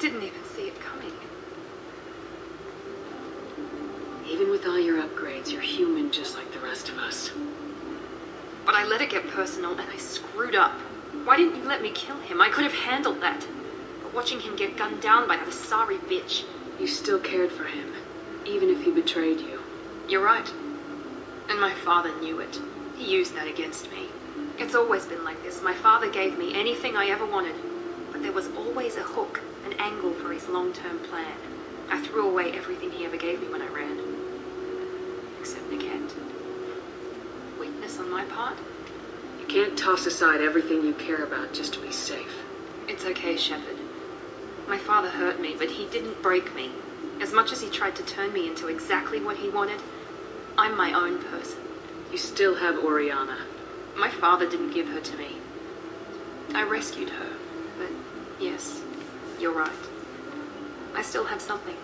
didn't even see it coming. Even with all your upgrades, you're human just like the rest of us. But I let it get personal and I screwed up. Why didn't you let me kill him? I could have handled that. But watching him get gunned down by that Asari bitch... You still cared for him, even if he betrayed you. You're right. And my father knew it. He used that against me. It's always been like this. My father gave me anything I ever wanted. But there was always a hook, an angle for his long-term plan. I threw away everything he ever gave me when I ran. Except Niket. Weakness on my part? You can't toss aside everything you care about just to be safe. It's okay, Shepard. My father hurt me, but he didn't break me. As much as he tried to turn me into exactly what he wanted, I'm my own person. You still have Oriana. My father didn't give her to me. I rescued her, but yes, you're right. I still have something.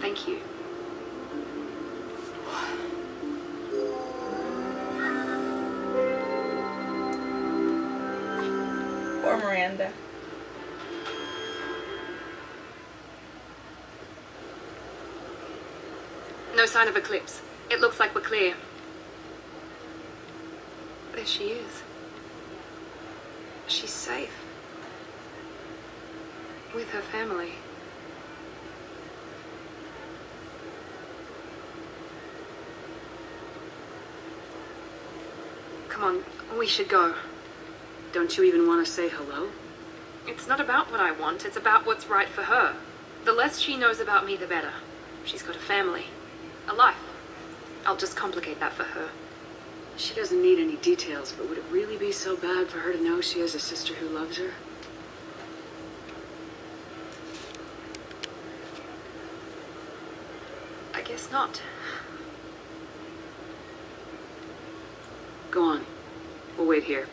Thank you. Or Miranda. No sign of Eclipse. It looks like we're clear. There she is. She's safe. With her family. Come on, we should go. Don't you even want to say hello? It's not about what I want, it's about what's right for her. The less she knows about me, the better. She's got a family. A life. I'll just complicate that for her. She doesn't need any details, but would it really be so bad for her to know she has a sister who loves her? I guess not. Go on. We'll wait here.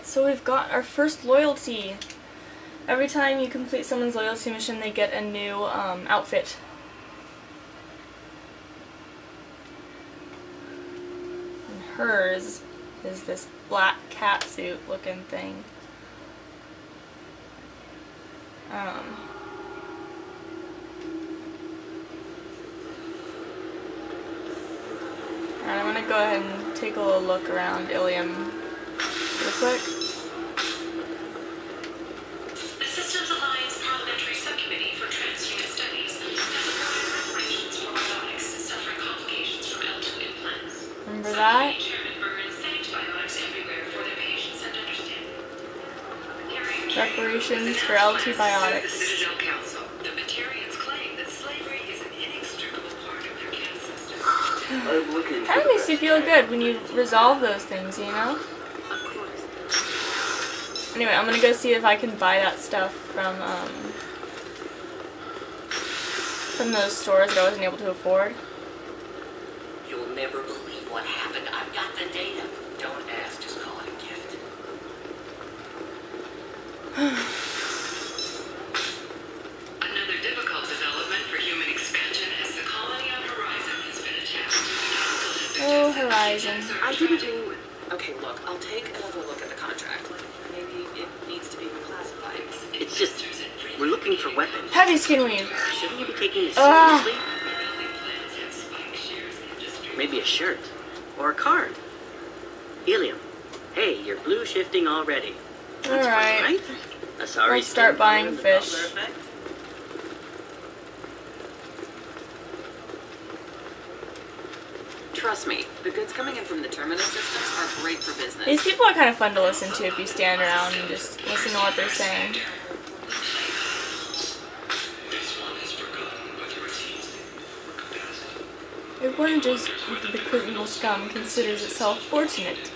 So we've got our first loyalty. Every time you complete someone's loyalty mission, they get a new outfit. And hers is this black catsuit looking thing. Alright, I'm gonna go ahead and take a little look around Ilium real quick. Systems Alliance Parliamentary Subcommittee for Transhuman Studies specified preparations for biotics suffering complications from L2 implants. Remember that? Chairman Byrne thanked biotics everywhere for their patience and understanding. Preparations for L2 biotics. Citadel Council. The Batarians claim that slavery is an inextricable part of their caste system. Kind of makes you feel good when you resolve those things, you know? Anyway, I'm gonna go see if I can buy that stuff from those stores that I wasn't able to afford. You'll never believe what happened. I've got the data. Don't ask, just call it a gift. Another difficult development for human expansion as the colony on Horizon has been attacked. Oh, Horizon. I didn't mean... Okay, look, I'll take another look at the contract. Maybe it needs to be reclassified. It's just, we're looking for weapons. Heavy skin weave. Shouldn't you be taking this Ah. seriously? Maybe a shirt. Or a card. Helium. Hey, you're blue shifting already. That's fun, Alright. right? Asari Let's start buying fish. Trust me, the goods coming in from the terminus systems are great for business. These people are kind of fun to listen to if you stand around and just listen to what they're saying. It wonders if the criminal scum considers itself fortunate.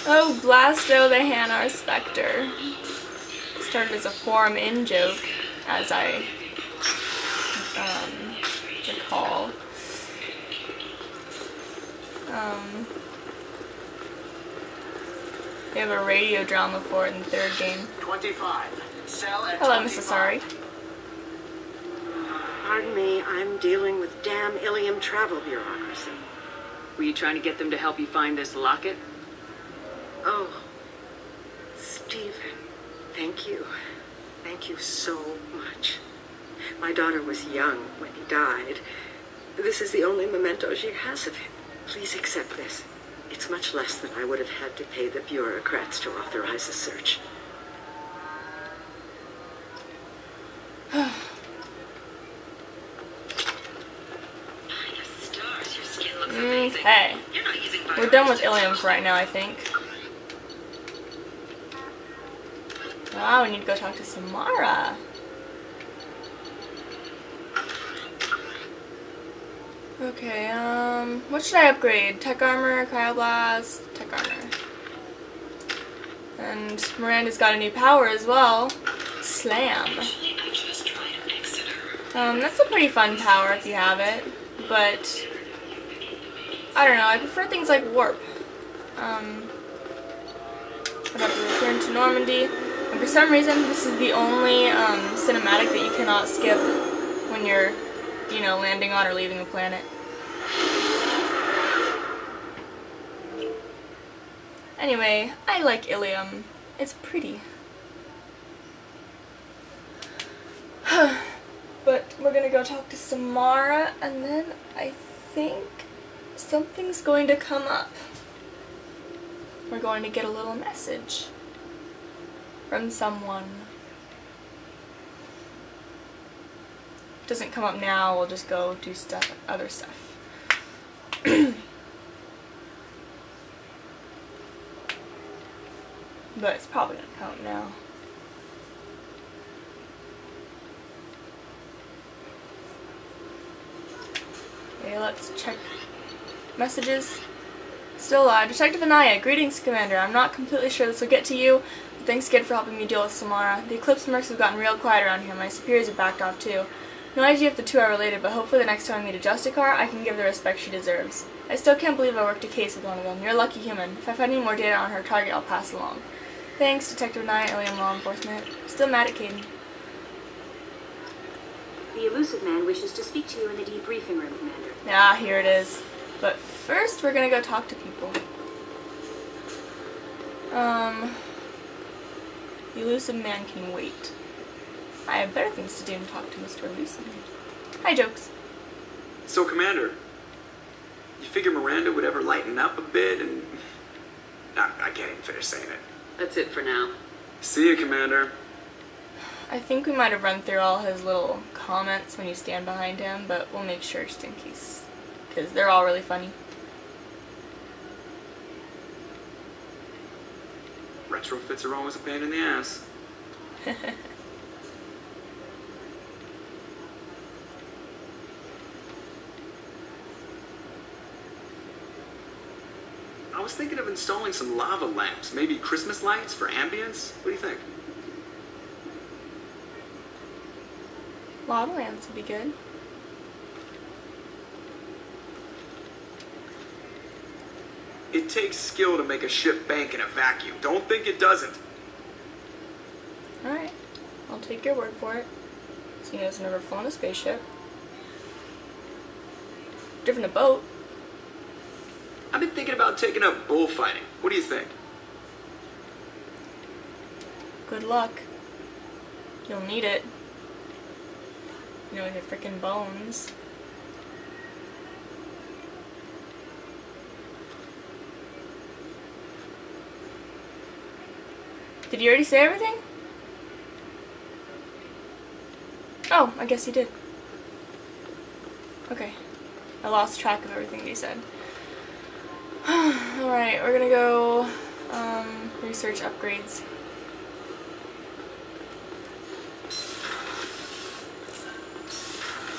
Oh, Blasto the Hanar Spectre. Started as a forum in joke, as I recall. They have a radio drama for it in the third game. 25. Sell at Hello, 25. Mrs. Sorry. Pardon me, I'm dealing with damn Ilium travel bureaucracy. Were you trying to get them to help you find this locket? Oh, Stephen, thank you. Thank you so much. My daughter was young when he died. This is the only memento she has of him. Please accept this. It's much less than I would have had to pay the bureaucrats to authorize a search. Okay. We're done with Ilium for right now, I think. Wow, we need to go talk to Samara. Okay, what should I upgrade? Tech Armor, Cryoblast, Tech Armor. And Miranda's got a new power as well. Slam. That's a pretty fun power if you have it, but I don't know, I prefer things like Warp. I'd have to return to Normandy, and for some reason this is the only cinematic that you cannot skip when you're, you know, landing on or leaving a planet. Anyway, I like Ilium. It's pretty. But we're gonna go talk to Samara, and then I think something's going to come up. We're going to get a little message from someone. If it doesn't come up now, we'll just go do stuff, other stuff. But it's probably gonna come up now. Okay, let's check messages. Still alive. Detective Anaya, greetings, Commander. I'm not completely sure this will get to you, but thanks again for helping me deal with Samara. The Eclipse mercs have gotten real quiet around here. My superiors have backed off too. No idea if the two are related, but hopefully the next time I meet a Justicar, I can give her the respect she deserves. I still can't believe I worked a case with one of them. You're a lucky human. If I find any more data on her target, I'll pass along. Thanks, Detective Anaya, Ilium Law Enforcement. Still mad at Caden. The Elusive Man wishes to speak to you in the debriefing room, Commander. Ah, here it is. But first, we're gonna go talk to people. The Elusive Man can wait. I have better things to do than talk to Mr. Elusive Man. Hi, Jokes. So, Commander, you figure Miranda would ever lighten up a bit and... I can't even finish saying it. That's it for now. See you, Commander. I think we might have run through all his little comments when you stand behind him, but we'll make sure just in case. Because they're all really funny. Retrofits are always a pain in the ass. I was thinking of installing some lava lamps, maybe Christmas lights for ambience. What do you think? Lava lamps would be good. It takes skill to make a ship bank in a vacuum. Don't think it doesn't. Alright. I'll take your word for it. So you know, never flown a spaceship. Driven a boat. I've been thinking about taking up bullfighting. What do you think? Good luck. You'll need it. You know, with your frickin' bones. Did you already say everything? Oh, I guess he did. Okay. I lost track of everything he said. Alright, we're gonna go research upgrades.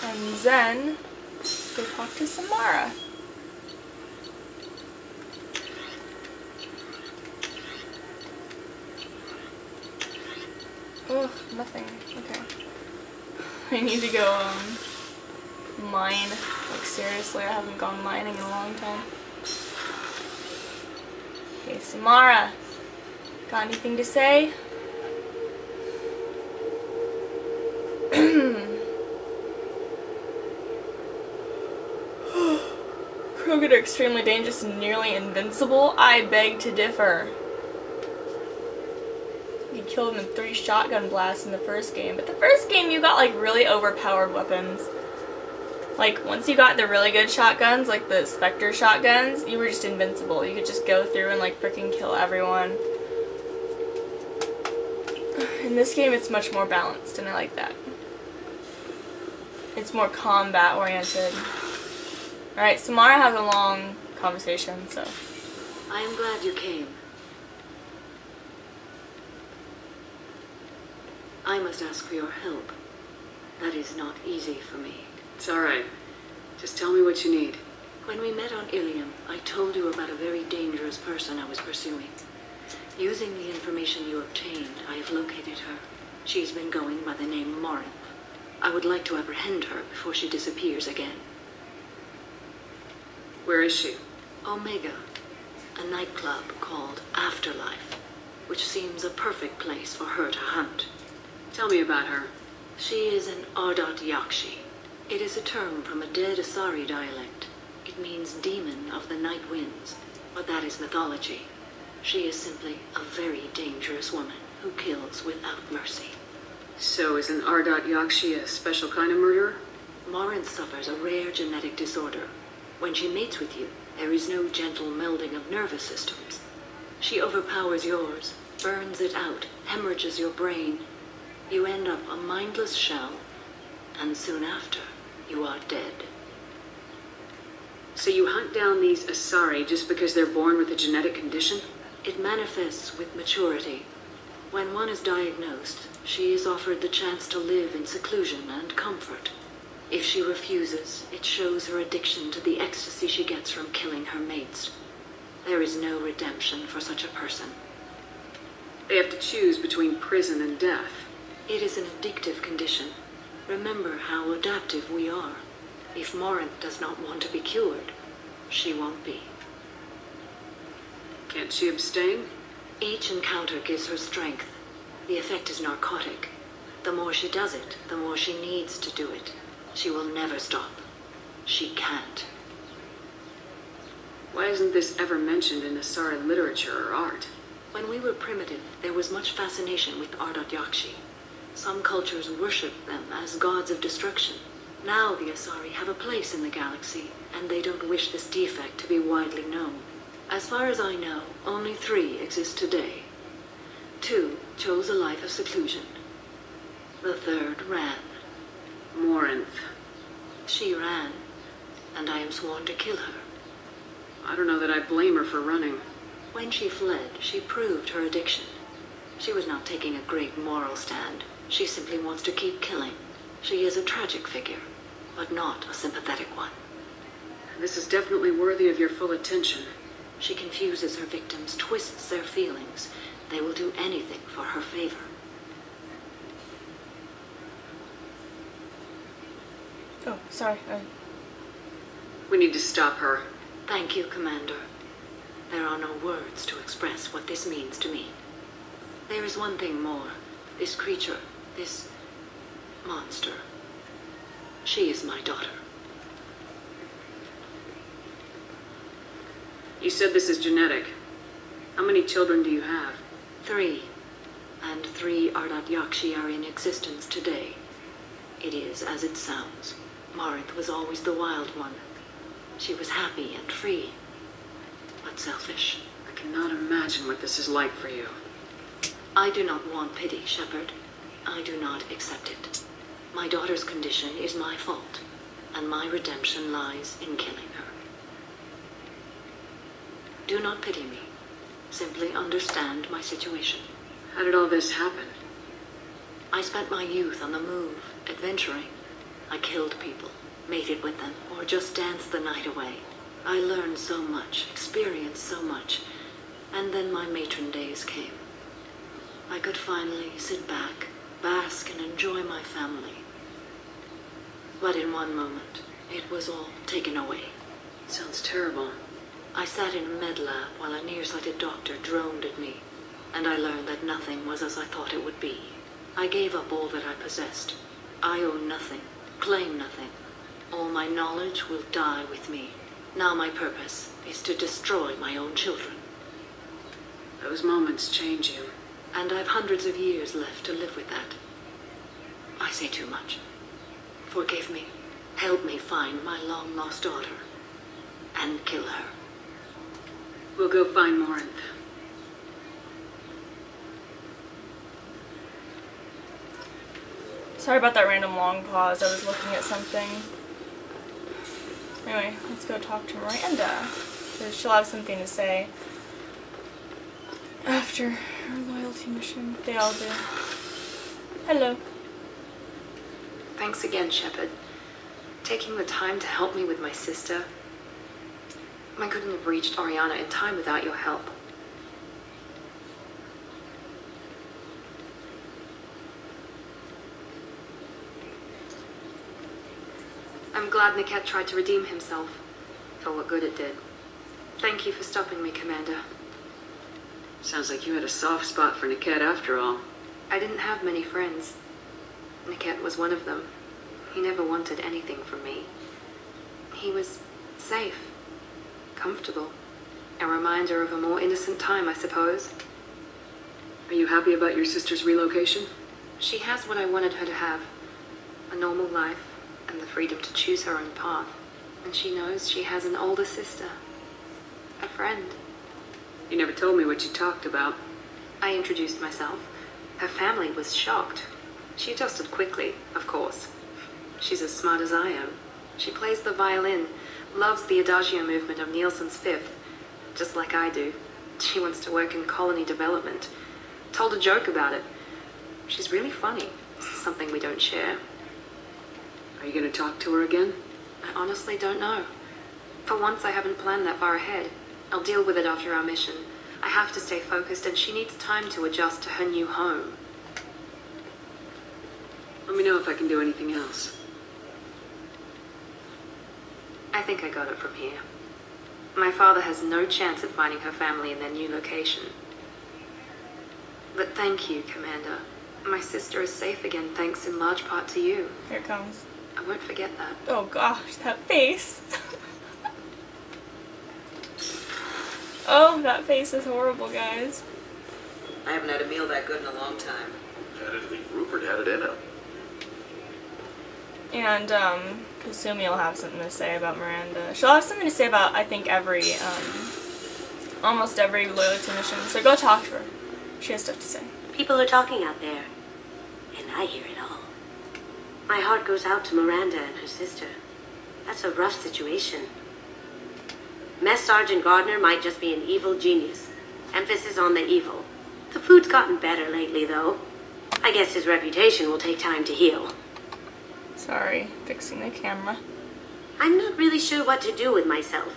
And then go talk to Samara. nothing. Okay. I need to go, mine. Like, seriously, I haven't gone mining in a long time. Okay, Samara. Got anything to say? Krogan are extremely dangerous and nearly invincible. I beg to differ. You killed them in 3 shotgun blasts in the first game, but the first game you got like really overpowered weapons. Like once you got the really good shotguns, like the Spectre shotguns, you were just invincible. You could just go through and like freaking kill everyone. In this game it's much more balanced and I like that. It's more combat oriented. Alright, Samara has a long conversation, so. I am glad you came. I must ask for your help. That is not easy for me. It's alright. Just tell me what you need. When we met on Ilium, I told you about a very dangerous person I was pursuing. Using the information you obtained, I have located her. She's been going by the name Morinth. I would like to apprehend her before she disappears again. Where is she? Omega, a nightclub called Afterlife, which seems a perfect place for her to hunt. Tell me about her. She is an Ardat Yakshi. It is a term from a dead Asari dialect. It means demon of the night winds, but that is mythology. She is simply a very dangerous woman who kills without mercy. So is an Ardat Yakshi a special kind of murderer? Morinth suffers a rare genetic disorder. When she mates with you, there is no gentle melding of nervous systems. She overpowers yours, burns it out, hemorrhages your brain. You end up a mindless shell, and soon after, you are dead. So you hunt down these Asari just because they're born with a genetic condition? It manifests with maturity. When one is diagnosed, she is offered the chance to live in seclusion and comfort. If she refuses, it shows her addiction to the ecstasy she gets from killing her mates. There is no redemption for such a person. They have to choose between prison and death. It is an addictive condition. Remember how adaptive we are. If Morinth does not want to be cured, she won't be. Can't she abstain? Each encounter gives her strength. The effect is narcotic. The more she does it, the more she needs to do it. She will never stop. She can't. Why isn't this ever mentioned in Asari literature or art? When we were primitive, there was much fascination with Ardat Yakshi. Some cultures worship them as gods of destruction. Now the Asari have a place in the galaxy, and they don't wish this defect to be widely known. As far as I know, only 3 exist today. 2 chose a life of seclusion. The 3rd ran. Morinth. She ran, and I am sworn to kill her. I don't know that I blame her for running. When she fled, she proved her addiction. She was not taking a great moral stand. She simply wants to keep killing. She is a tragic figure, but not a sympathetic one. This is definitely worthy of your full attention. She confuses her victims, twists their feelings. They will do anything for her favor. Oh, sorry. We need to stop her. Thank you, Commander. There are no words to express what this means to me. There is one thing more. This creature, this monster. She is my daughter. You said this is genetic. How many children do you have? 3. And 3 Ardat Yakshi are in existence today. It is as it sounds. Morinth was always the wild one. She was happy and free, but selfish. I cannot imagine what this is like for you. I do not want pity, Shepard. I do not accept it. My daughter's condition is my fault, and my redemption lies in killing her. Do not pity me. Simply understand my situation. How did all this happen? I spent my youth on the move, adventuring. I killed people, mated with them, or just danced the night away. I learned so much, experienced so much, and then my matron days came. I could finally sit back, bask and enjoy my family. But in one moment, it was all taken away. Sounds terrible. I sat in a med lab while a nearsighted doctor droned at me, and I learned that nothing was as I thought it would be. I gave up all that I possessed. I own nothing, claim nothing. All my knowledge will die with me. Now my purpose is to destroy my own children. Those moments change you. And I've hundreds of years left to live with that. I say too much. Forgive me. Help me find my long-lost daughter. And kill her. We'll go find Morinth. Sorry about that random long pause. I was looking at something. Anyway, let's go talk to Miranda. Because she'll have something to say after her loyalty mission. They all do. Hello. Thanks again, Shepard. Taking the time to help me with my sister. I couldn't have reached Oriana in time without your help. I'm glad Niket tried to redeem himself, for what good it did. Thank you for stopping me, Commander. Sounds like you had a soft spot for Niket after all. I didn't have many friends. Niket was one of them. He never wanted anything from me. He was safe, comfortable. A reminder of a more innocent time, I suppose. Are you happy about your sister's relocation? She has what I wanted her to have. A normal life, and the freedom to choose her own path. And she knows she has an older sister. A friend. You never told me what you talked about. I introduced myself. Her family was shocked. She adjusted quickly, of course. She's as smart as I am. She plays the violin, loves the Adagio movement of Nielsen's Fifth, just like I do. She wants to work in colony development. Told a joke about it. She's really funny. Something we don't share. Are you going to talk to her again? I honestly don't know. For once, I haven't planned that far ahead. I'll deal with it after our mission. I have to stay focused, and she needs time to adjust to her new home. Let me know if I can do anything else. I think I got it from here. My father has no chance at finding her family in their new location. But thank you, Commander. My sister is safe again, thanks in large part to you. Here it comes. I won't forget that. Oh gosh, that face. Oh, that face is horrible, guys. I haven't had a meal that good in a long time. I didn't think Rupert had it in him. And, Kasumi will have something to say about Miranda. She'll have something to say about, I think, almost every loyalty mission. So go talk to her. She has stuff to say. People are talking out there, and I hear it all. My heart goes out to Miranda and her sister. That's a rough situation. Mess Sergeant Gardner might just be an evil genius. Emphasis on the evil. The food's gotten better lately, though. I guess his reputation will take time to heal. Sorry, fixing the camera. I'm not really sure what to do with myself.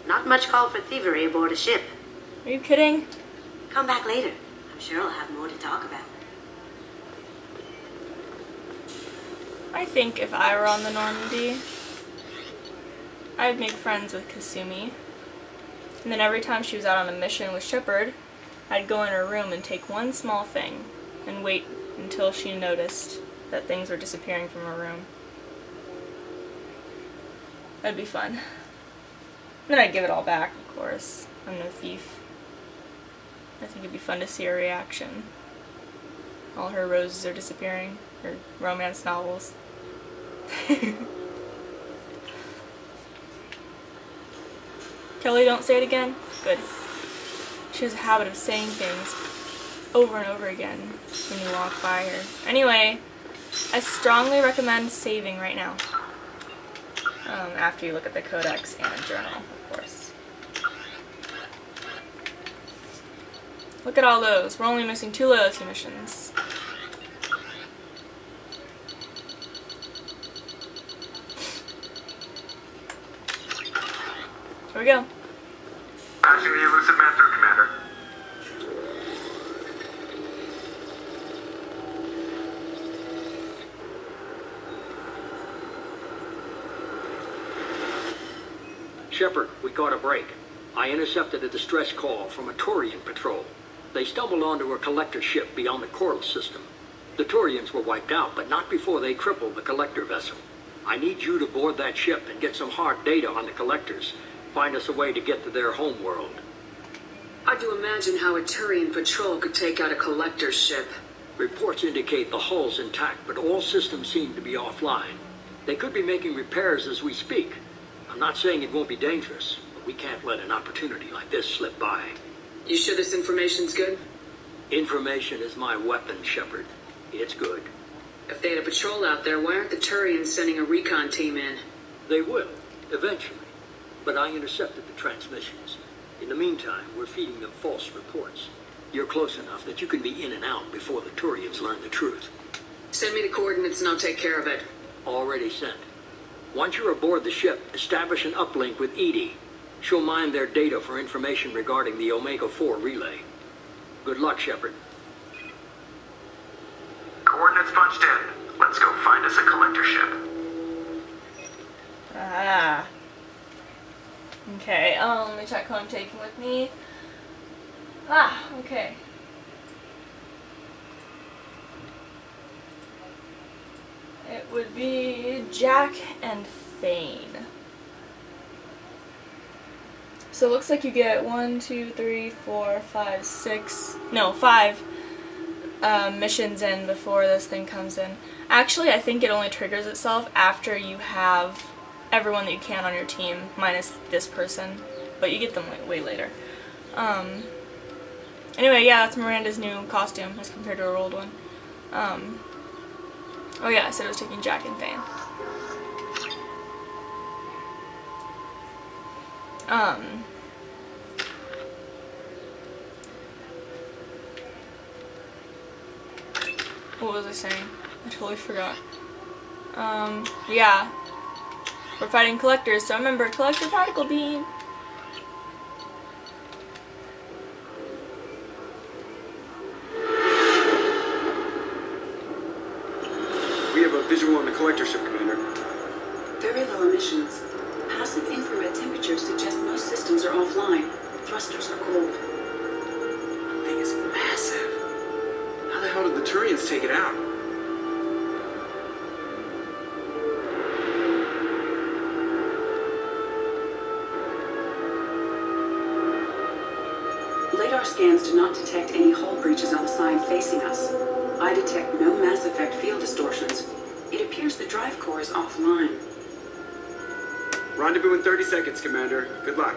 Not much call for thievery aboard a ship. Are you kidding? Come back later. I'm sure I'll have more to talk about. I think if I were on the Normandy, I'd make friends with Kasumi. And then every time she was out on a mission with Shepard, I'd go in her room and take one small thing and wait until she noticed that things were disappearing from her room. That'd be fun. Then I'd give it all back, of course. I'm no thief. I think it'd be fun to see her reaction. All her roses are disappearing. Her romance novels. Kelly, don't say it again? Good. She has a habit of saying things over and over again when you walk by her. Anyway, I strongly recommend saving right now. After you look at the codex and journal, of course. Look at all those. We're only missing 2 loyalty missions. Here we go. Patching the elusive man through, Commander. Shepard, we caught a break. I intercepted a distress call from a Turian patrol. They stumbled onto a collector ship beyond the Coral system. The Turians were wiped out, but not before they crippled the collector vessel. I need you to board that ship and get some hard data on the collectors. Find us a way to get to their home world. Hard to imagine how a Turian patrol could take out a collector's ship. Reports indicate the hull's intact, but all systems seem to be offline. They could be making repairs as we speak. I'm not saying it won't be dangerous, but we can't let an opportunity like this slip by. You sure this information's good? Information is my weapon, Shepard. It's good. If they had a patrol out there, why aren't the Turians sending a recon team in? They will, eventually. But I intercepted the transmissions. In the meantime, we're feeding them false reports. You're close enough that you can be in and out before the Turians learn the truth. Send me the coordinates and I'll take care of it. Already sent. Once you're aboard the ship, establish an uplink with Edie. She'll mine their data for information regarding the Omega-4 relay. Good luck, Shepard. Coordinates punched in. Let's go find us a collector ship. Ah. Okay, let me check who I'm taking with me. Ah, okay. It would be Jack and Thane. So it looks like you get 5 missions in before this thing comes in. Actually, I think it only triggers itself after you have everyone that you can on your team, minus this person, but you get them way later. Anyway, yeah, that's Miranda's new costume as compared to her old one. Oh yeah, I said I was taking Jack and Thane. What was I saying? I totally forgot. Yeah. We're fighting collectors, so remember, collector particle beam. We have a visual on the collector ship, Commander. Very low emissions. Passive infrared temperatures suggest most systems are offline. Thrusters are cold. The thing is massive. How the hell did the Turians take it out? Radar scans do not detect any hull breaches on the side facing us. I detect no Mass Effect field distortions. It appears the drive core is offline. Rendezvous in 30 seconds, Commander. Good luck.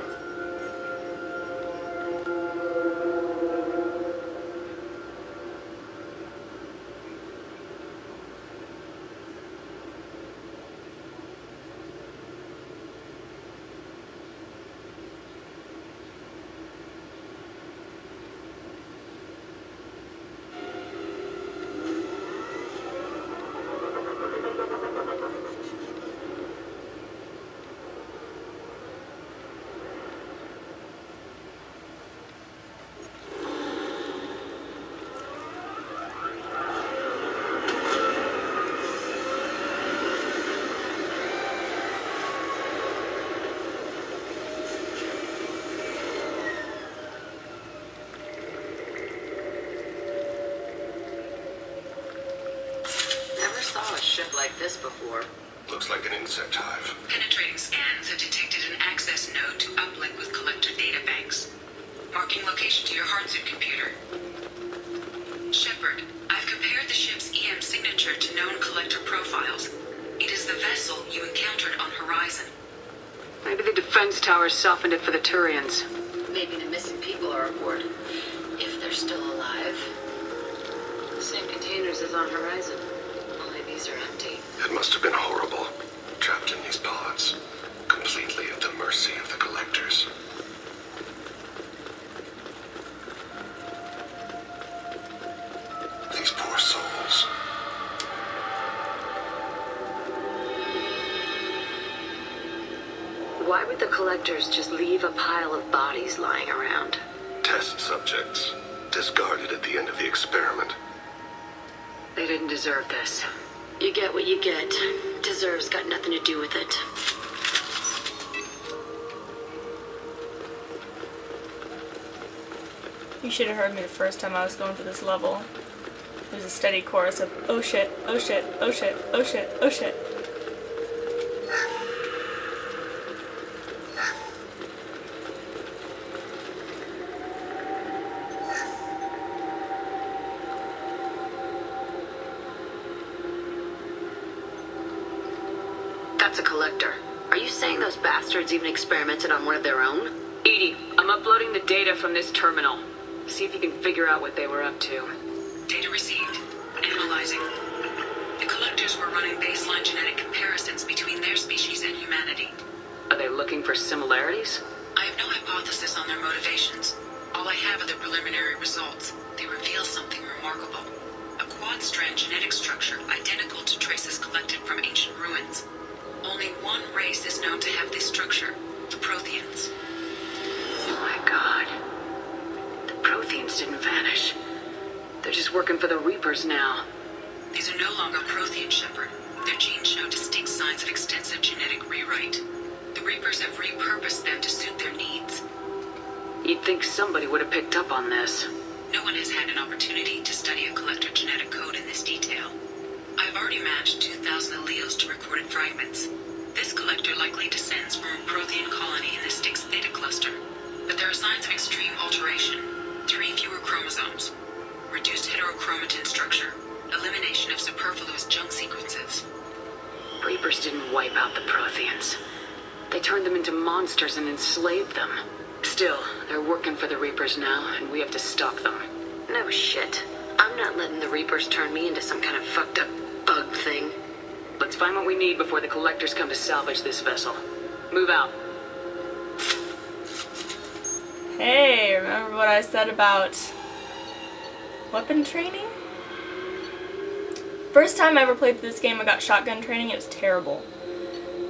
Like this before. Looks like an insect hive. Penetrating scans have detected an access node to uplink with collector data banks. Marking location to your hardsuit computer. Shepard, I've compared the ship's EM signature to known collector profiles. It is the vessel you encountered on Horizon. Maybe the defense towers softened it for the Turians. Maybe the missing people are aboard, if they're still alive. The same containers as on Horizon. These are empty. It must have been horrible, trapped in these pods, completely at the mercy of the collectors. These poor souls. Why would the collectors just leave a pile of bodies lying around? Test subjects, discarded at the end of the experiment. They didn't deserve this. You get what you get. Deserves got nothing to do with it. You should have heard me the first time I was going through this level. There's a steady chorus of, oh shit, oh shit, oh shit, oh shit, oh shit. That's a collector. Are you saying those bastards even experimented on one of their own? Edie, I'm uploading the data from this terminal. See if you can figure out what they were up to. Data received. Analyzing. The collectors were running baseline genetic comparisons between their species and humanity. Are they looking for similarities? I have no hypothesis on their motivations. All I have are the preliminary results. They reveal something remarkable. A quad-strand genetic structure identical to traces collected from ancient ruins. Only one race is known to have this structure, the Protheans. Oh my god. The Protheans didn't vanish. They're just working for the Reapers now. These are no longer Prothean, Shepard. Their genes show distinct signs of extensive genetic rewrite. The Reapers have repurposed them to suit their needs. You'd think somebody would have picked up on this. No one has had an opportunity to study a collector genetic code in this detail. I've already matched 2,000 alleles to recorded fragments. This collector likely descends from a Prothean colony in the Styx Theta cluster. But there are signs of extreme alteration. 3 fewer chromosomes. Reduced heterochromatin structure. Elimination of superfluous junk sequences. Reapers didn't wipe out the Protheans. They turned them into monsters and enslaved them. Still, they're working for the Reapers now, and we have to stop them. No shit. I'm not letting the Reapers turn me into some kind of fucked up bug thing. Let's find what we need before the collectors come to salvage this vessel. Move out. Hey, remember what I said about weapon training? First time I ever played this game, I got shotgun training. It was terrible.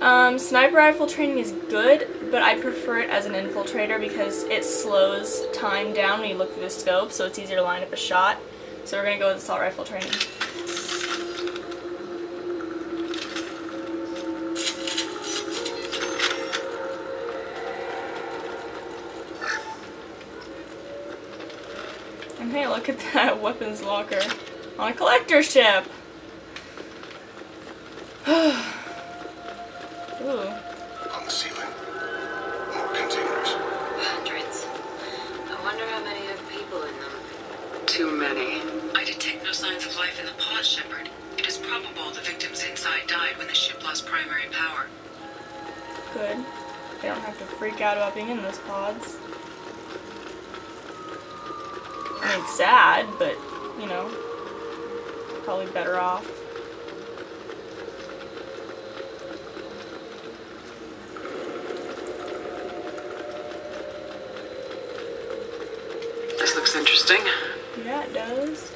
Sniper rifle training is good, but I prefer it as an infiltrator because it slows time down when you look through the scope, so it's easier to line up a shot. So we're gonna go with assault rifle training. And hey, look at that weapons locker on a collector ship. Ooh. On the ceiling, more containers. Hundreds. I wonder how many have people in them. Too many. I detect no signs of life in the pod, Shepard. It is probable the victims inside died when the ship lost primary power. Good. They don't have to freak out about being in those pods. I mean, it's sad, but, you know, probably better off. This looks interesting. Yeah, it does.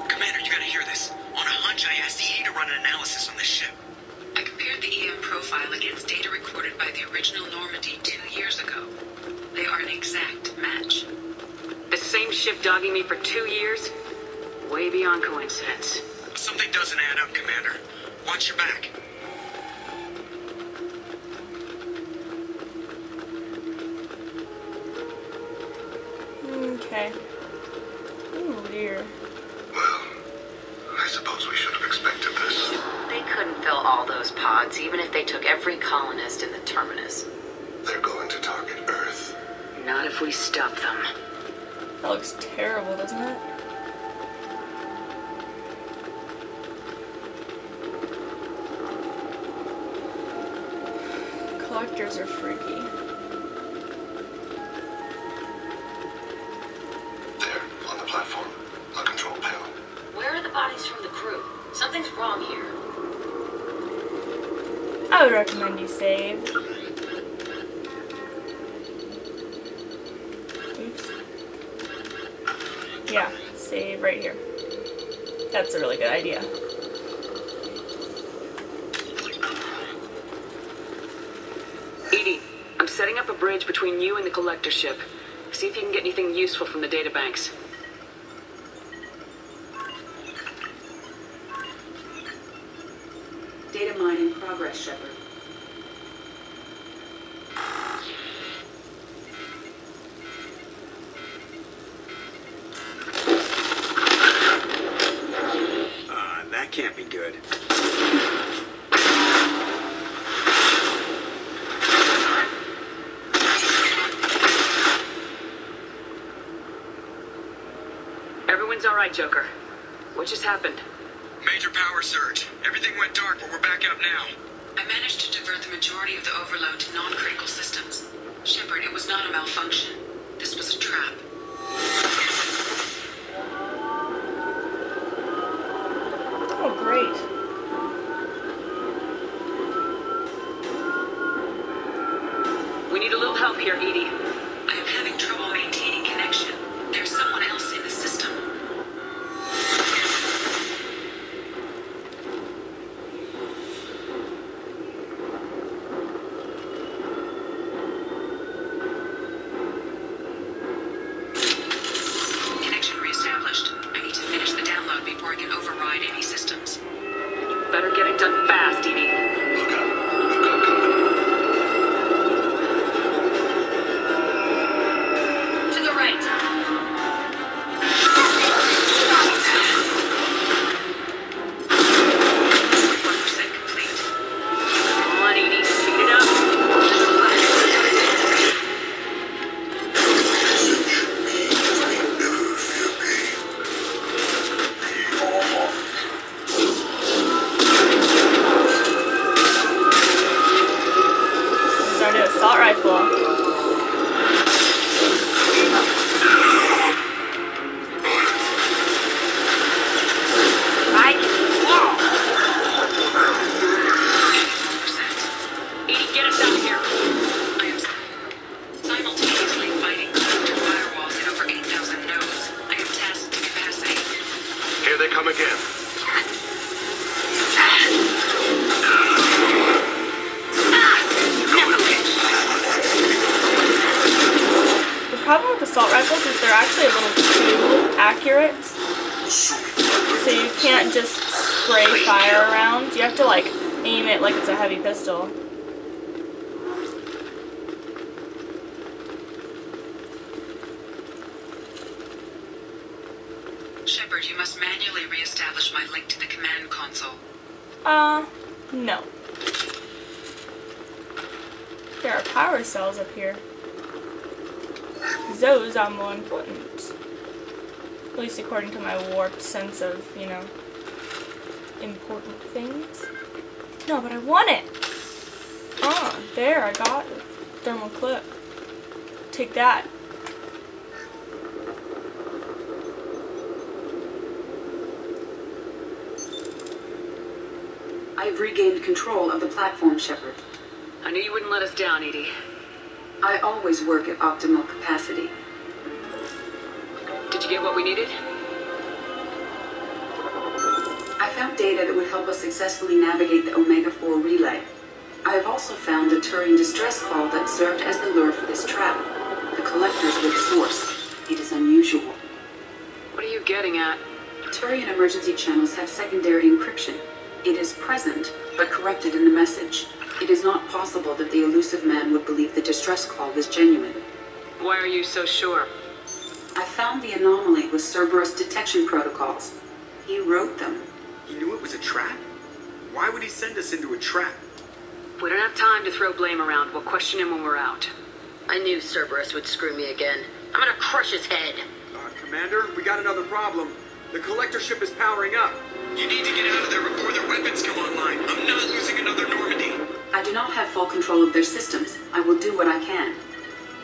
Commander, you gotta hear this. On a hunch, I asked EA to run an analysis on this ship. I compared the EM profile against data recorded by the original Normandy 2 years ago. They are an exact match. The same ship dogging me for 2 years? Way beyond coincidence. Something doesn't add up, Commander. Watch your back. Okay. Oh dear. Well, I suppose we should have expected this. They couldn't fill all those pods, even if they took every colonist in the terminus. They're going to target Earth. Not if we stop them. That looks terrible, doesn't it? Collectors are freaky. There, on the platform. A control panel. Where are the bodies from the crew? Something's wrong here. I would recommend you save. Oops. Yeah, save right here. That's a really good idea. Edie, I'm setting up a bridge between you and the collector ship. See if you can get anything useful from the databanks. Data mine in progress, Shepard. Everything's alright, Joker. What just happened? Major power surge. Everything went dark, but we're back up now. I managed to divert the majority of the overload to non-critical systems. Shepard, it was not a malfunction. This was a trap. Oh, great. We need a little help here, Edie. I am having trouble maintaining connection. There's someone else in the system. Connection reestablished. I need to finish the download before I can override any systems. Better get it done fast, Edie. Look up. I've got company. To the right. 1% complete. Come on, Edie. Speed it up. Start an assault rifle. Edie, get us out of here. I am simultaneously fighting collector firewalls in over 8,000 nodes. I am tasked to capacity. Here they come again. The problem with assault rifles is they're actually a little too accurate. So you can't just spray fire around. You have to like aim it like it's a heavy pistol. Shepard, you must manually reestablish my link to the command console. No. There are power cells up here. Those are more important. At least according to my warped sense of, you know, important things. No, but I want it! Oh, there, I got it. Thermal clip. Take that. I've regained control of the platform, Shepard. I knew you wouldn't let us down, Edie. I always work at optimal capacity. Did you get what we needed? I found data that would help us successfully navigate the Omega-4 relay. I have also found a Turian distress call that served as the lure for this trap. The collectors were the source. It is unusual. What are you getting at? Turian emergency channels have secondary encryption. It is present, but corrupted in the message. It is not possible that the elusive man would believe the distress call was genuine. Why are you so sure? I found the anomaly with Cerberus detection protocols. He wrote them. He knew it was a trap? Why would he send us into a trap? We don't have time to throw blame around. We'll question him when we're out. I knew Cerberus would screw me again. I'm gonna crush his head. Commander, we got another problem. The collector ship is powering up. You need to get out of there before their weapons come online. I'm not losing another Normandy. I do not have full control of their systems. I will do what I can.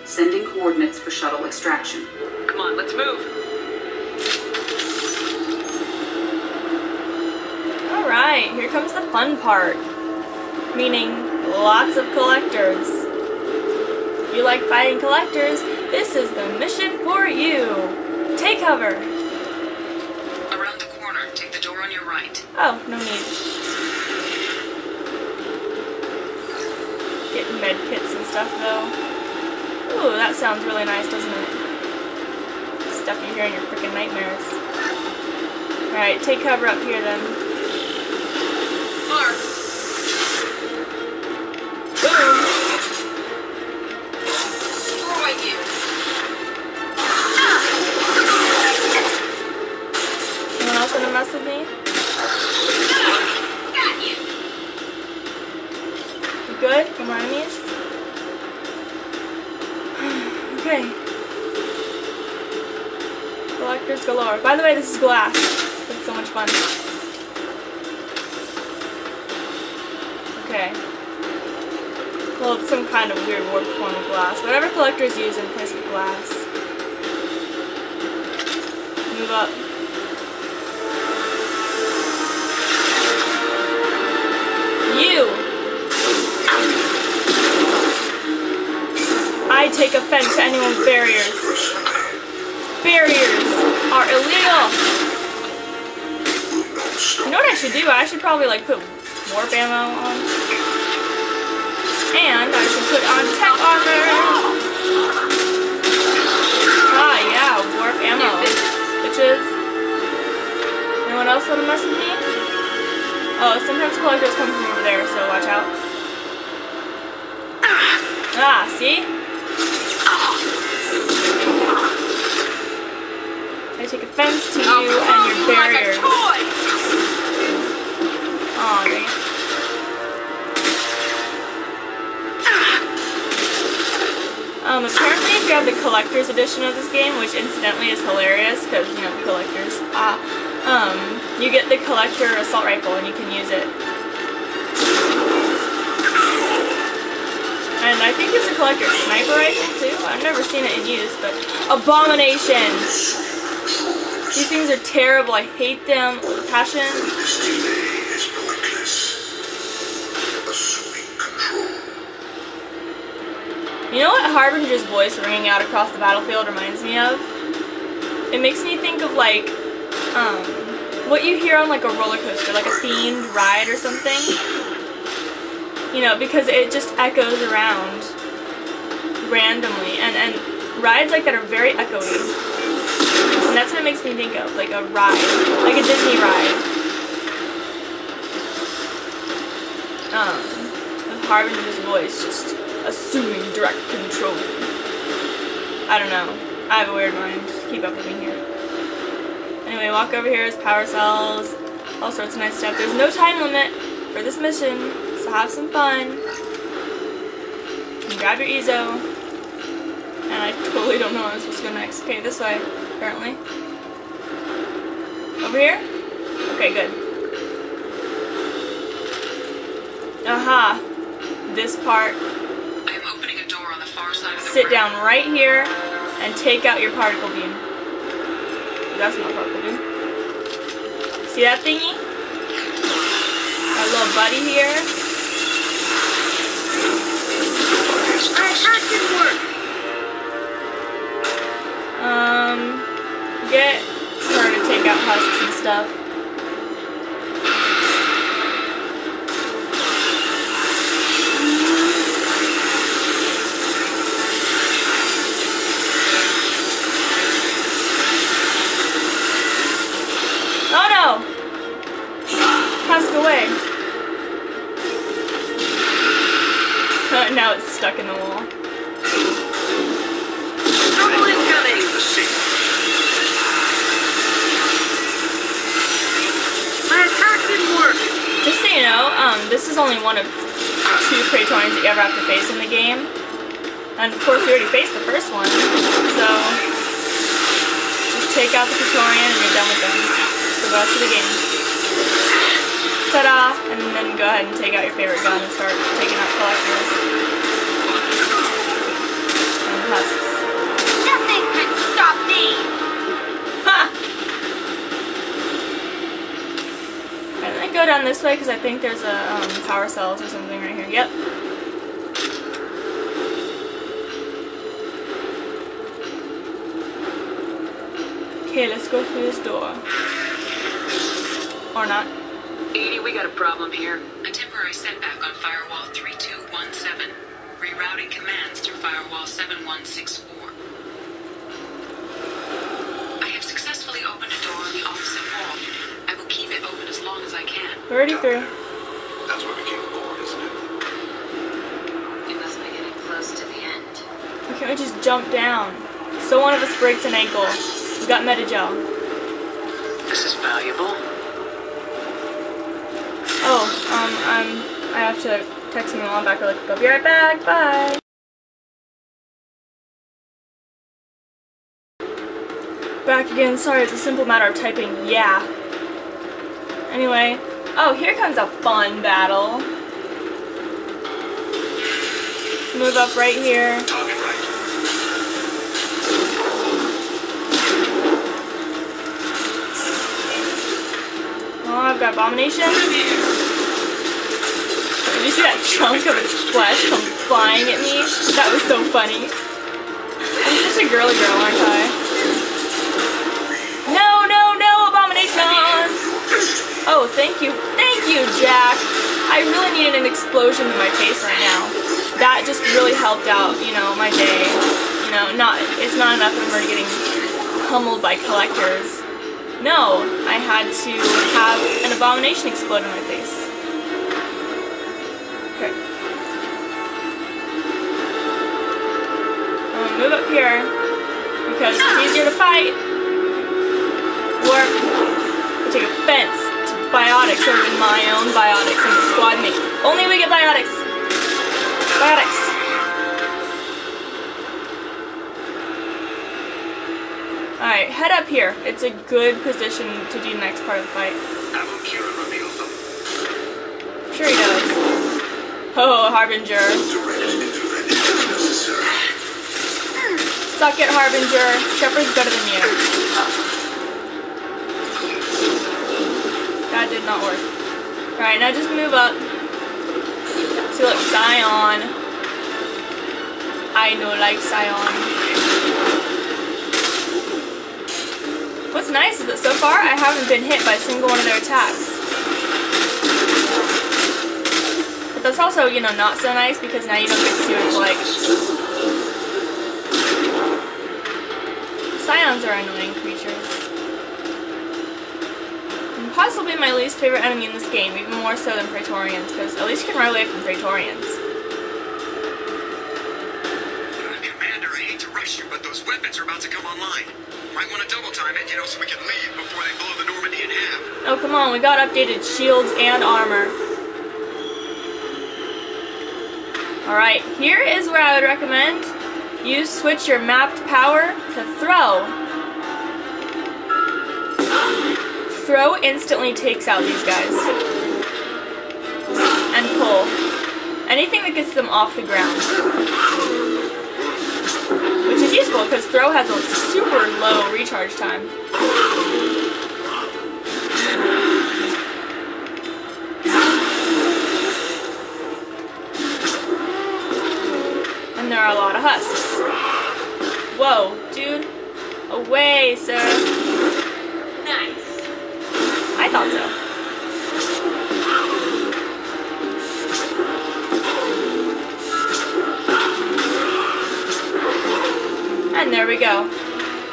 Sending coordinates for shuttle extraction. Come on, let's move. Alright, here comes the fun part. Meaning, lots of collectors. If you like fighting collectors, this is the mission for you. Take cover. Around the corner, take the door on your right. Oh, no need. Getting med kits and stuff though. Ooh, that sounds really nice, doesn't it? Stuff you hear in your freaking nightmares. Alright, take cover up here then. Mark! Boom! Destroy you! Anyone else wanna mess with me? Got you! You good? No more enemies? Okay. Collectors galore. By the way, this is glass. It's so much fun. Okay. Well, it's some kind of weird warped form of glass. Whatever collectors use in place of glass. Move up. You! I take offense to anyone with barriers. Barriers are illegal! You know what I should do? I should probably like put warp ammo on. And I should put on tech armor! Ah yeah, warp ammo. Bitches. Anyone else want to mess with me? Oh, sometimes collectors come from over there, so watch out. Ah, see? I take offense to you and your barriers. Aw, dang it. Apparently if you have the collector's edition of this game, which incidentally is hilarious, because, you know, collectors, you get the collector assault rifle and you can use it. And I think there's a collector sniper rifle too. I've never seen it in use, but abominations! These things are terrible. I hate them with passion. You know what Harbinger's voice ringing out across the battlefield reminds me of? It makes me think of like, what you hear on like a roller coaster, like a themed ride or something. You know, because it just echoes around randomly, and rides like that are very echoey. And that's what it makes me think of, like a ride, like a Disney ride. With Harbinger's voice just assuming direct control. I don't know. I have a weird mind. Just keep up with me here. Anyway, walk over here is power cells, all sorts of nice stuff. There's no time limit for this mission, so have some fun. And grab your Ezo. And I totally don't know where I'm supposed to go next. Okay, this way, apparently. Over here? Okay, good. Aha. This part. I am opening a door on the far side of the Sit down right here and take out your particle beam. That's not particle beam. See that thingy? Our little buddy here. That didn't work. Get her to take out husks and stuff. Oh no! Husk away. Now it's stuck in the wall. Trouble incoming! My attack didn't work! Just so you know, this is only one of 2 Praetorians that you ever have to face in the game. And of course, we already faced the first one, so just take out the Praetorian and you're done with them for the rest of the game. Ta-da! And then go ahead and take out your favorite gun and start taking out collectors. And husks. Nothing can stop me! Ha! And then go down this way because I think there's a power cells or something right here. Yep. Okay, let's go through this door. Or not. Edie, we got a problem here. A temporary setback on Firewall 3217. Rerouting commands through Firewall 7164. I have successfully opened a door on the opposite wall. I will keep it open as long as I can. We're already through. That's why we came aboard, isn't it? We must be getting close to the end. Why can't we just jump down? So one of us breaks an ankle. We got Metagel. This is valuable. Oh, I have to text my mom back really quick. I'll be right back. Bye. Back again. Sorry, it's a simple matter of typing. Yeah. Anyway. Oh, here comes a fun battle. Move up right here. Oh, I've got Abomination. Did you see that chunk of its flesh come flying at me? That was so funny. I'm such a girly girl, aren't I? No, no, no, Abominations! Oh, thank you. Thank you, Jack! I really needed an explosion in my face right now. That just really helped out, you know, my day. You know, it's not enough of her getting pummeled by collectors. No, I had to have an Abomination explode in my face. Okay. I'm gonna move up here because it's easier to fight. Or we'll take offense to Biotics over my own Biotics and the squad mate. Only we get Biotics. Biotics. Alright, head up here. It's a good position to do the next part of the fight. Sure he does. Oh, Harbinger. Suck it, Harbinger. Shepard's better than you. That did not work. Alright, now just move up. So look, Scion. I know like Scion. What's nice is that so far I haven't been hit by a single one of their attacks. But that's also, you know, not so nice because now you don't get to see what it's like. Scions are annoying creatures. And possibly my least favorite enemy in this game, even more so than Praetorians, because at least you can run away from Praetorians. Commander, I hate to rush you, but those weapons are about to come online. Might want to double time it, you know, so we can leave before they blow the Normandy in half. Oh, come on, we got updated shields and armor. Alright, here is where I would recommend you switch your mapped power to throw. Throw instantly takes out these guys. And pull. Anything that gets them off the ground. Which is useful because throw has a super low recharge time. And there are a lot of husks. Whoa, dude. Away, sir. Nice. I thought so. And there we go.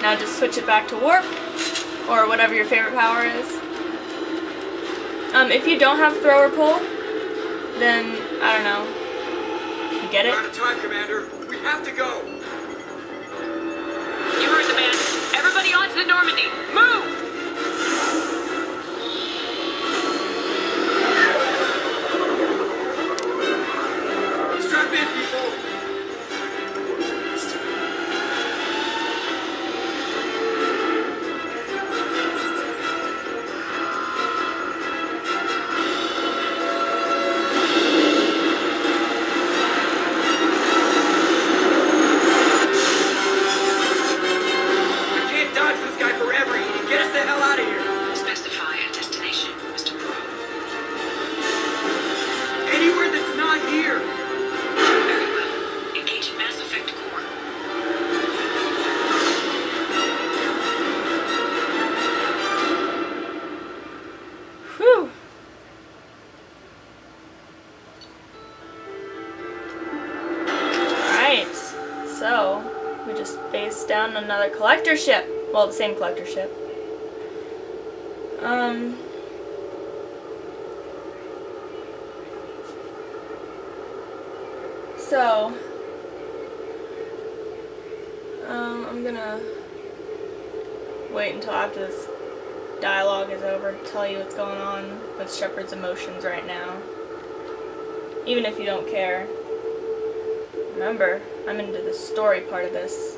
Now just switch it back to warp, or whatever your favorite power is. If you don't have throw or pull, then, I don't know. Get it? We're out of time, Commander. We have to go. You heard the man. Everybody onto the Normandy. Move! Strap in, people. Specify a destination, Mr. Moreau. Anywhere that's not here. Very well. Engaging Mass Effect core. Whew. Alright, so we just faced down another collector ship. Well, the same collector ship. So, I'm gonna wait until after this dialogue is over to tell you what's going on with Shepard's emotions right now. Even if you don't care. Remember, I'm into the story part of this.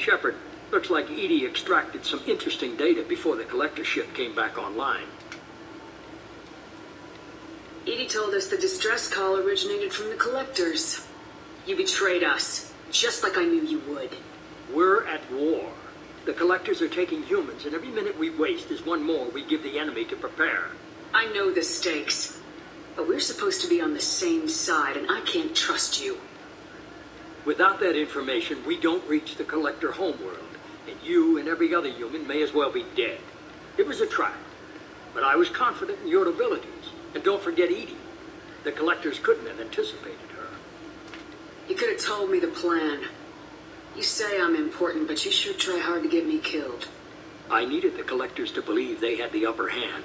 Shepard, looks like Edie extracted some interesting data before the collector ship came back online. Edie told us the distress call originated from the collectors. You betrayed us, just like I knew you would. We're at war. The collectors are taking humans, and every minute we waste is one more we give the enemy to prepare. I know the stakes, but we're supposed to be on the same side, and I can't trust you. Without that information, we don't reach the collector homeworld, and you and every other human may as well be dead. It was a trap, but I was confident in your abilities. And don't forget Edie. The collectors couldn't have anticipated her. You could have told me the plan. You say I'm important, but you sure try hard to get me killed. I needed the collectors to believe they had the upper hand.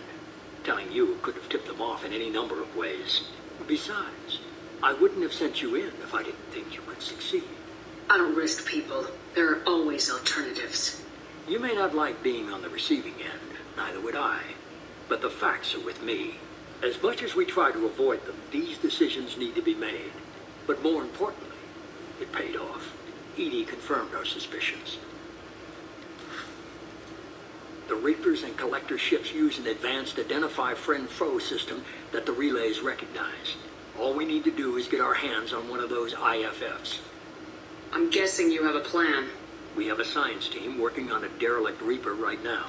Telling you could have tipped them off in any number of ways. Besides, I wouldn't have sent you in if I didn't think you could succeed. I don't risk people. There are always alternatives. You may not like being on the receiving end, neither would I. But the facts are with me. As much as we try to avoid them, these decisions need to be made. But more importantly, it paid off. Edie confirmed our suspicions. The Reapers and Collector ships use an advanced Identify Friend-Foe system that the relays recognize. All we need to do is get our hands on one of those IFFs. I'm guessing you have a plan. We have a science team working on a derelict Reaper right now.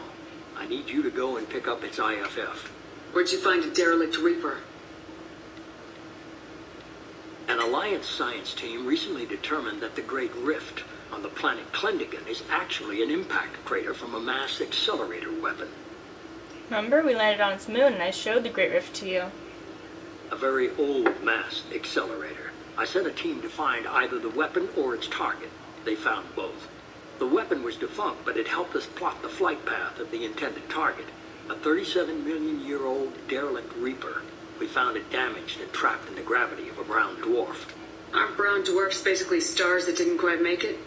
I need you to go and pick up its IFF. Where'd you find a derelict Reaper? An Alliance science team recently determined that the Great Rift on the planet Klendagon is actually an impact crater from a mass accelerator weapon. Remember, we landed on its moon and I showed the Great Rift to you. A very old mass accelerator. I sent a team to find either the weapon or its target. They found both. The weapon was defunct, but it helped us plot the flight path of the intended target. A 37-million-year-old derelict Reaper. We found it damaged and trapped in the gravity of a brown dwarf. Aren't brown dwarfs basically stars that didn't quite make it?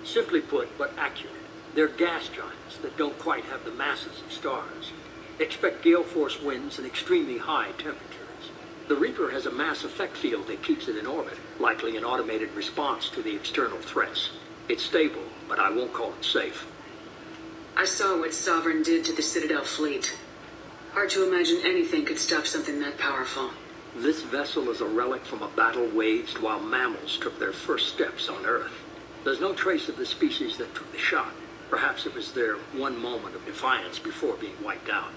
Simply put, but accurate. They're gas giants that don't quite have the masses of stars. Expect gale force winds and extremely high temperatures. The Reaper has a mass effect field that keeps it in orbit, likely an automated response to the external threats. It's stable, but I won't call it safe. I saw what Sovereign did to the Citadel fleet. Hard to imagine anything could stop something that powerful. This vessel is a relic from a battle waged while mammals took their first steps on Earth. There's no trace of the species that took the shot. Perhaps it was their one moment of defiance before being wiped out.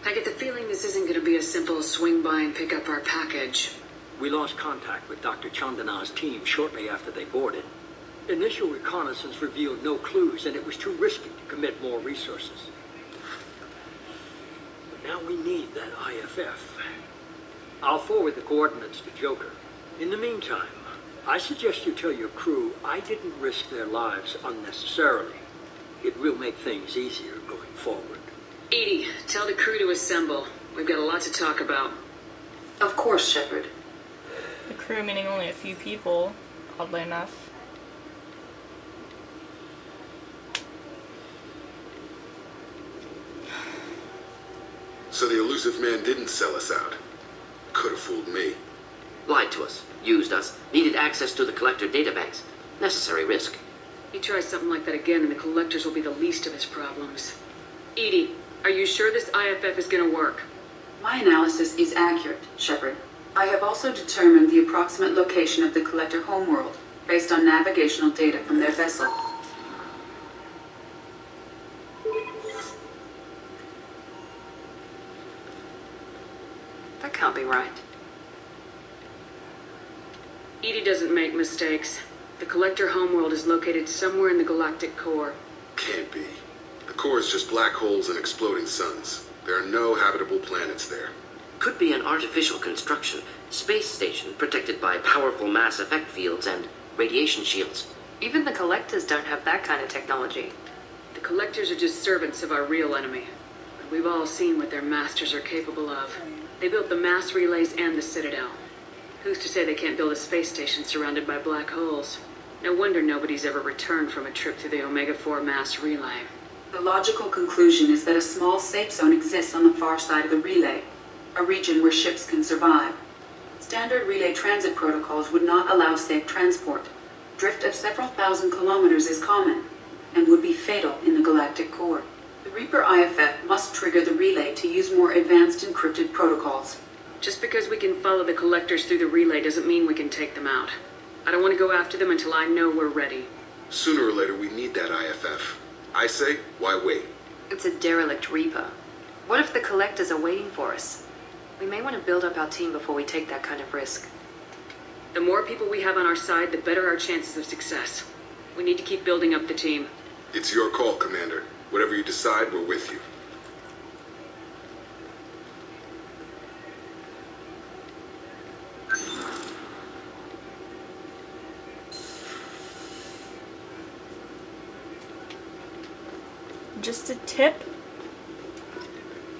I get the feeling this isn't going to be a simple swing by and pick up our package. We lost contact with Dr. Chandana's team shortly after they boarded. Initial reconnaissance revealed no clues, and it was too risky to commit more resources. But now we need that IFF. I'll forward the coordinates to Joker. In the meantime, I suggest you tell your crew I didn't risk their lives unnecessarily. It will make things easier going forward. Edie, tell the crew to assemble. We've got a lot to talk about. Of course, Shepard. The crew meaning only a few people, oddly enough. So the elusive man didn't sell us out. Could have fooled me. Lied to us, used us, needed access to the Collector databanks. Necessary risk. He tries something like that again and the Collectors will be the least of his problems. Edie, are you sure this IFF is going to work? My analysis is accurate, Shepard. I have also determined the approximate location of the Collector homeworld, based on navigational data from their vessel. That can't be right. Edie doesn't make mistakes. The Collector homeworld is located somewhere in the galactic core. Can't be. The core is just black holes and exploding suns. There are no habitable planets there. Could be an artificial construction, space station protected by powerful mass effect fields and radiation shields. Even the Collectors don't have that kind of technology. The Collectors are just servants of our real enemy. But we've all seen what their masters are capable of. They built the mass relays and the Citadel. Who's to say they can't build a space station surrounded by black holes? No wonder nobody's ever returned from a trip to the Omega-4 mass relay. The logical conclusion is that a small safe zone exists on the far side of the relay, a region where ships can survive. Standard relay transit protocols would not allow safe transport. drift of several thousand kilometers is common and would be fatal in the galactic core. The Reaper IFF must trigger the relay to use more advanced encrypted protocols. Just because we can follow the collectors through the relay doesn't mean we can take them out. I don't want to go after them until I know we're ready. Sooner or later, we need that IFF. I say, why wait? It's a derelict Reaper. What if the collectors are waiting for us? We may want to build up our team before we take that kind of risk. The more people we have on our side, the better our chances of success. We need to keep building up the team. It's your call, Commander. Whatever you decide, we're with you. Just a tip: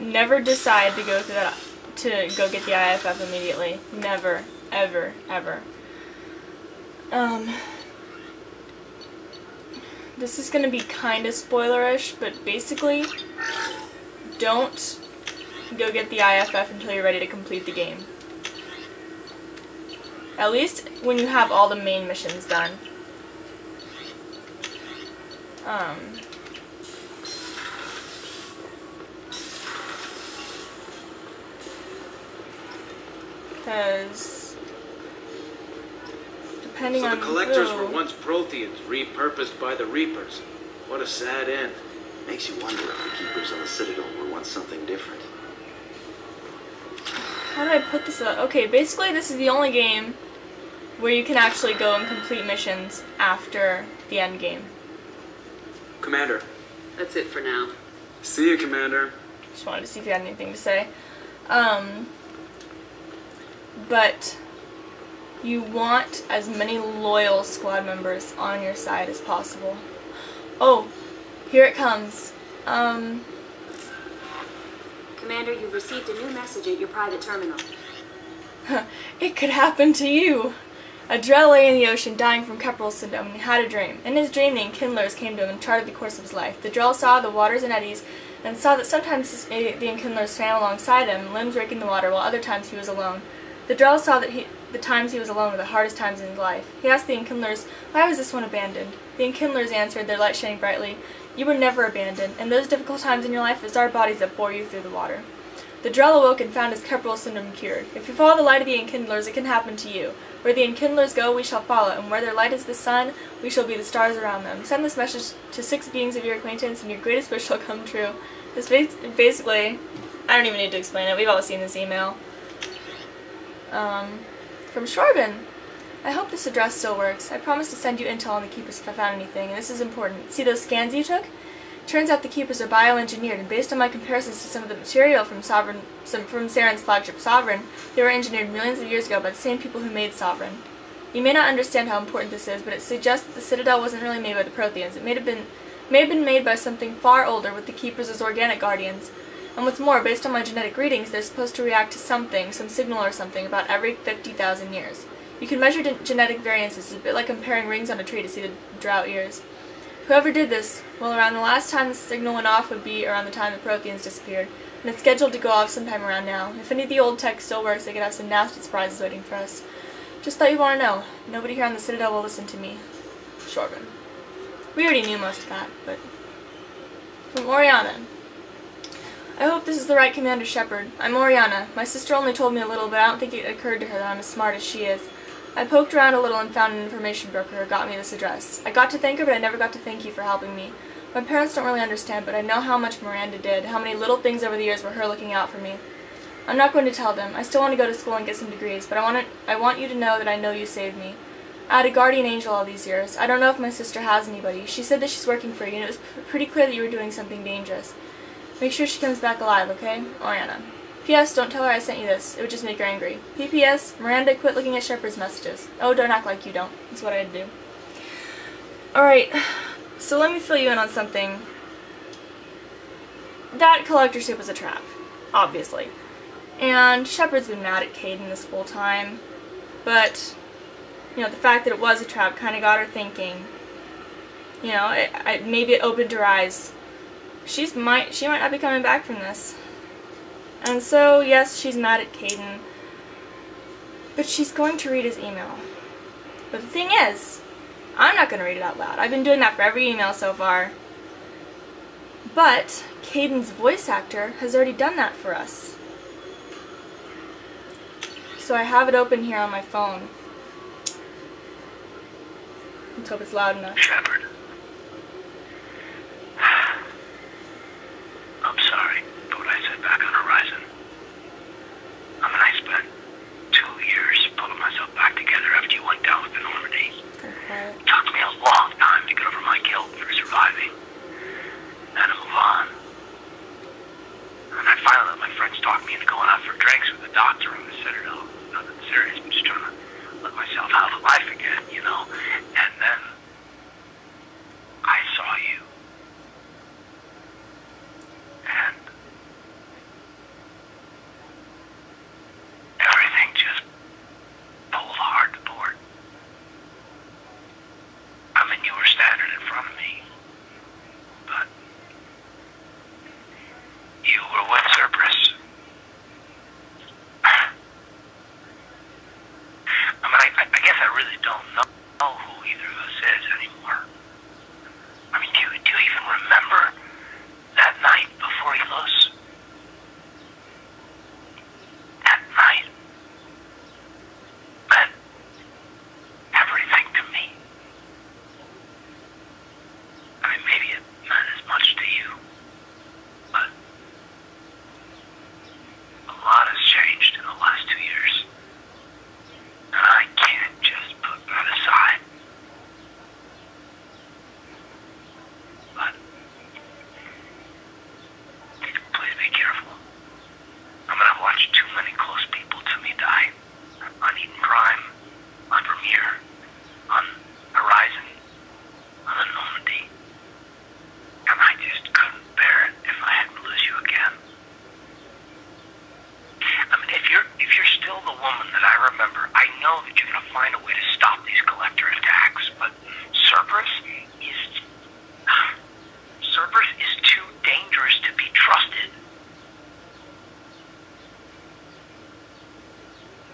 never decide to go through that to go get the IFF immediately. Never, ever, ever. This is gonna be kind of spoilerish, but basically, don't go get the IFF until you're ready to complete the game. At least when you have all the main missions done. Because depending on the collectors who, were once Protheans, repurposed by the Reapers. What a sad end. Makes you wonder if the Keepers on the Citadel were once something different. how do I put this up? Okay, basically this is the only game where you can actually go and complete missions after the end game. Commander. That's it for now. See you, Commander. Just wanted to see if you had anything to say. But you want as many loyal squad members on your side as possible. Oh, here it comes. Commander, you've received a new message at your private terminal. It could happen to you. A Drell lay in the ocean, dying from Keppel syndrome, and he had a dream. In his dream, the Enkindlers came to him and charted the course of his life. The Drell saw the waters and eddies, and saw that sometimes the Enkindlers swam alongside him, limbs raking the water, while other times he was alone. The Drell saw that the times he was alone were the hardest times in his life. He asked the Enkindlers, "Why was this one abandoned?" The Enkindlers answered, their light shining brightly, "You were never abandoned, and those difficult times in your life is our bodies that bore you through the water." The Drell awoke and found his Keppel syndrome cured. If you follow the light of the Enkindlers, it can happen to you. Where the Enkindlers go, we shall follow, and where their light is the sun, we shall be the stars around them. Send this message to 6 beings of your acquaintance, and your greatest wish shall come true. This basically, I don't even need to explain it. We've all seen this email. From Shorben. I hope this address still works. I promised to send you intel on the Keepers if I found anything, and this is important. See those scans you took? Turns out the Keepers are bioengineered, and based on my comparisons to some of the material from Saren's flagship Sovereign, they were engineered millions of years ago by the same people who made Sovereign. You may not understand how important this is, but it suggests that the Citadel wasn't really made by the Protheans. It may have been made by something far older, with the Keepers as organic guardians. And what's more, based on my genetic readings, they're supposed to react to something, some signal or something, about every 50,000 years. You can measure genetic variances, a bit like comparing rings on a tree to see the drought years. Whoever did this, well, around the last time the signal went off would be around the time the Protheans disappeared, and it's scheduled to go off sometime around now. If any of the old tech still works, they could have some nasty surprises waiting for us. Just thought you'd want to know. Nobody here on the Citadel will listen to me. Shorben. We already knew most of that, but... From Oriana. I hope this is the right Commander Shepard. I'm Oriana. My sister only told me a little, but I don't think it occurred to her that I'm as smart as she is. I poked around a little and found an information broker who got me this address. I got to thank her, but I never got to thank you for helping me. My parents don't really understand, but I know how much Miranda did, how many little things over the years were her looking out for me. I'm not going to tell them. I still want to go to school and get some degrees, but I want you to know that I know you saved me. I had a guardian angel all these years. I don't know if my sister has anybody. She said that she's working for you, and it was pretty clear that you were doing something dangerous. Make sure she comes back alive, okay? Oriana. P.S. Don't tell her I sent you this. It would just make her angry. P.P.S. Miranda, quit looking at Shepard's messages. Oh, don't act like you don't. That's what I'd do. Alright, so let me fill you in on something. That collector ship was a trap, obviously. And Shepard's been mad at Kaidan this whole time. But, you know, the fact that it was a trap kind of got her thinking. You know, maybe it opened her eyes. She might not be coming back from this. And so, yes, she's mad at Kaidan, but she's going to read his email. But the thing is, I'm not going to read it out loud. I've been doing that for every email so far. But Kaiden's voice actor has already done that for us. So I have it open here on my phone. Let's hope it's loud enough. Shepard. I'm sorry for what I said back on Horizon. I mean, I spent 2 years pulling myself back together after you went down with the Normandy. Okay. It took me a long time to get over my guilt for surviving. And to move on. And I finally let my friends talk me into going out for drinks with the doctor on the Citadel. Nothing serious, I'm just trying to let myself have a life again, you know? And then I saw you. And everything just pulled hard to port. I mean, you were standing in front of me, but you were with Cerberus. I mean, I guess I really don't know who either of us is anymore. I mean, do you even remember that night before he lost? That night meant everything to me. I mean, maybe it meant as much to you, but a lot has changed in the last 2 years. And I can't just put that aside. But please be careful. I mean, I've watched too many close people to me die. On Eden Prime, on Premiere, on Horizon, on the Normandy. And I just couldn't bear it if I had to lose you again. I mean, if you're still the woman that I remember, I know that you're gonna find a way to stop these collector attacks, but Cerberus is too dangerous to be trusted.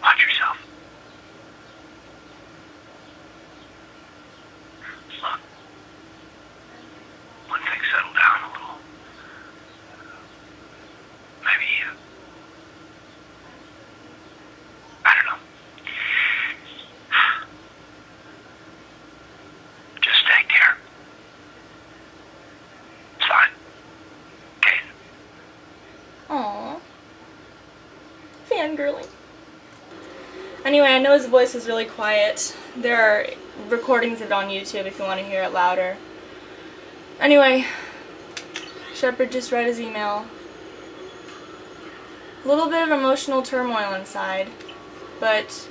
Watch yourself. Look, when things settle down a little, maybe I don't know. Just take care. Sign. Kate. Aww. Fangirling. Anyway, I know his voice is really quiet. There are recordings of it on YouTube if you want to hear it louder. Anyway, Shepard just read his email. A little bit of emotional turmoil inside, but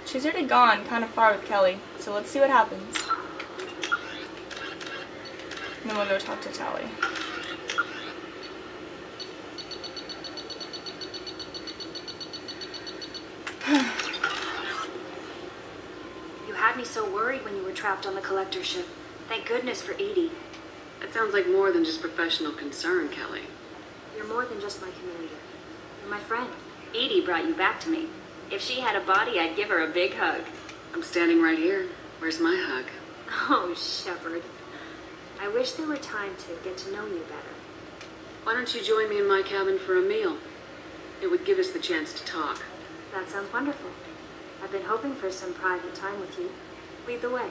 she's already gone kind of far with Kelly, so let's see what happens. And then we'll go talk to Tali. You had me so worried when you were trapped on the collector ship. Thank goodness for Edie. That sounds like more than just professional concern, Kelly. You're more than just my familiar. You're my friend. Edie brought you back to me. If she had a body, I'd give her a big hug. I'm standing right here. Where's my hug? Oh, Shepard. I wish there were time to get to know you better. Why don't you join me in my cabin for a meal? It would give us the chance to talk. That sounds wonderful. I've been hoping for some private time with you. Lead the way.